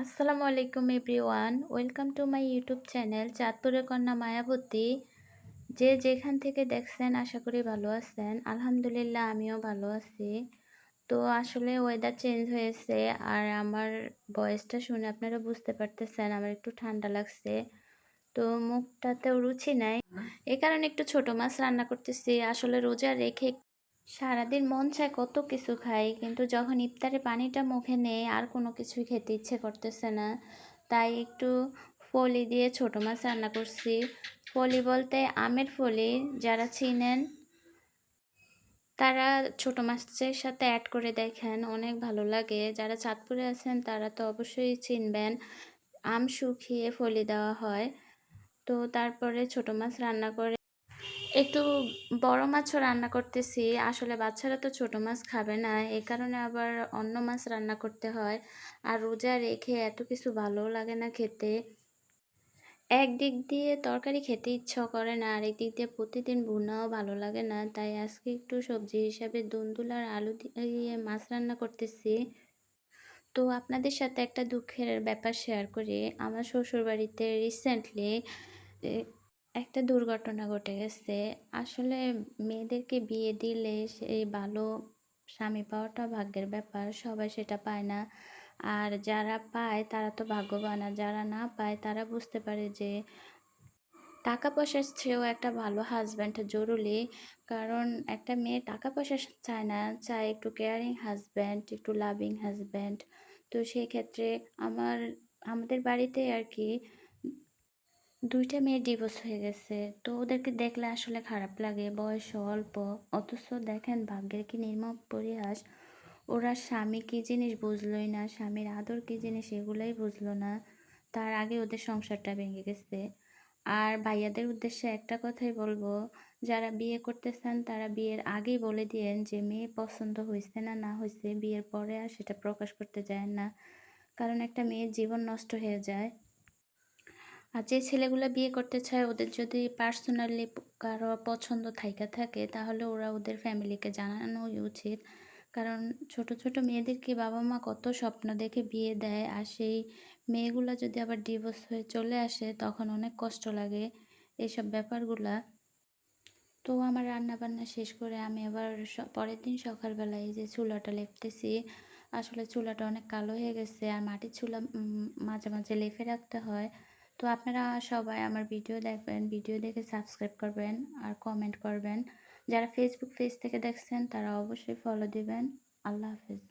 আসসালামু আলাইকুম everyone, welcome to my YouTube channel চাঁদপুরের কন্যা মায়াবতী। যে যেখান থেকে দেখছেন আশা করি ভালো আছেন। আলহামদুলিল্লাহ আমিও ভালো আছি। তো আসলে ওয়েদার চেঞ্জ হয়েছে, আর আমার ভয়েসটা শুনে আপনারা বুঝতে পারতেছেন আমার একটু ঠান্ডা লাগছে। তো মুখটাতেও রুচি নাই, এই কারণে একটু ছোট মাছ রান্না করতেছি। আসলে রোজা রেখে সারাদিন মন চায় কত কিছু খাই, কিন্তু যখন ইফতারে পানিটা মুখে নেই আর কোনো কিছুই খেতে ইচ্ছে করতেছে না। তাই একটু ফলি দিয়ে ছোট মাছ রান্না করছি। ফলি বলতে আমের ফলি, যারা চিনেন তারা ছোট মাছের সাথে অ্যাড করে দেখেন, অনেক ভালো লাগে। যারা চাঁদপুরে আছেন তারা তো অবশ্যই চিনবেন, আম শুকিয়ে ফলি দেওয়া হয়। তো তারপরে ছোট মাছ রান্না করে একটু বড় মাছও রান্না করতেছি। আসলে বাচ্চারা তো ছোট মাছ খাবে না, এই কারণে আবার অন্য মাছ রান্না করতে হয়। আর রোজা রেখে এত কিছু ভালোও লাগে না খেতে। একদিক দিয়ে তরকারি খেতে ইচ্ছা করে না, আর একদিক দিয়ে প্রতিদিন ভুনাও ভালো লাগে না। তাই আজকে একটু সবজি হিসাবে দুন্দুল আর আলু দিয়ে মাছ রান্না করতেছি। তো আপনাদের সাথে একটা দুঃখের ব্যাপার শেয়ার করি। আমার শ্বশুরবাড়িতে রিসেন্টলি একটা দুর্ঘটনা ঘটে গেছে। আসলে মেয়েদেরকে বিয়ে দিলে সেই ভালো স্বামী পাওয়াটা ভাগ্যের ব্যাপার, সবাই সেটা পায় না। আর যারা পায় তারা তো ভাগ্যবান, আর যারা না পায় তারা বুঝতে পারে যে টাকা পয়সার চেয়েও একটা ভালো হাজব্যান্ড জরুরি। কারণ একটা মেয়ে টাকা পয়সা চায় না, চায় একটু কেয়ারিং হাজব্যান্ড, একটু লাভিং হাজব্যান্ড। তো সেই ক্ষেত্রে আমাদের বাড়িতে আর কি ২টা মেয়ের ডিভোর্স হয়ে গেছে। তো ওদেরকে দেখলে আসলে খারাপ লাগে, বয়স অল্প। অথচ দেখেন ভাগ্যের কি নির্মম পরিহাস, ওরা স্বামী কী জিনিস বুঝলোই না, স্বামীর আদর কী জিনিস এগুলাই বুঝলো না। তার আগে ওদের সংসারটা ভেঙে গেছে। আর ভাইয়াদের উদ্দেশ্যে একটা কথাই বলবো, যারা বিয়ে করতেছেন তারা বিয়ের আগেই বলে দিয়েন যে মেয়ে পছন্দ হয়েছে না না হয়েছে, বিয়ের পরে আর সেটা প্রকাশ করতে যায় না। কারণ একটা মেয়ের জীবন নষ্ট হয়ে যায়। আর যে ছেলেগুলা বিয়ে করতে চায় ওদের যদি পার্সোনালি কারো পছন্দ থাইকা থাকে তাহলে ওরা ওদের ফ্যামিলিকে জানানোই উচিত। কারণ ছোট ছোট মেয়েদেরকে বাবা মা কত স্বপ্ন দেখে বিয়ে দেয়, আর সেই মেয়েগুলা যদি আবার ডিভোর্স হয়ে চলে আসে তখন অনেক কষ্ট লাগে এইসব ব্যাপারগুলা। তো আমার রান্না বান্না শেষ করে আমি আবার পরের দিন সকালবেলায় এই যে চুলাটা লেপতেছি। আসলে চুলাটা অনেক কালো হয়ে গেছে, আর মাটির চুলা মাঝে মাঝে লেপে রাখতে হয়। তো আপনারা সবাই আমার ভিডিও দেখবেন, ভিডিও দেখে সাবস্ক্রাইব করবেন আর কমেন্ট করবেন। যারা ফেসবুক পেজ থেকে দেখছেন তারা অবশ্যই ফলো দিবেন। আল্লাহ হাফেজ।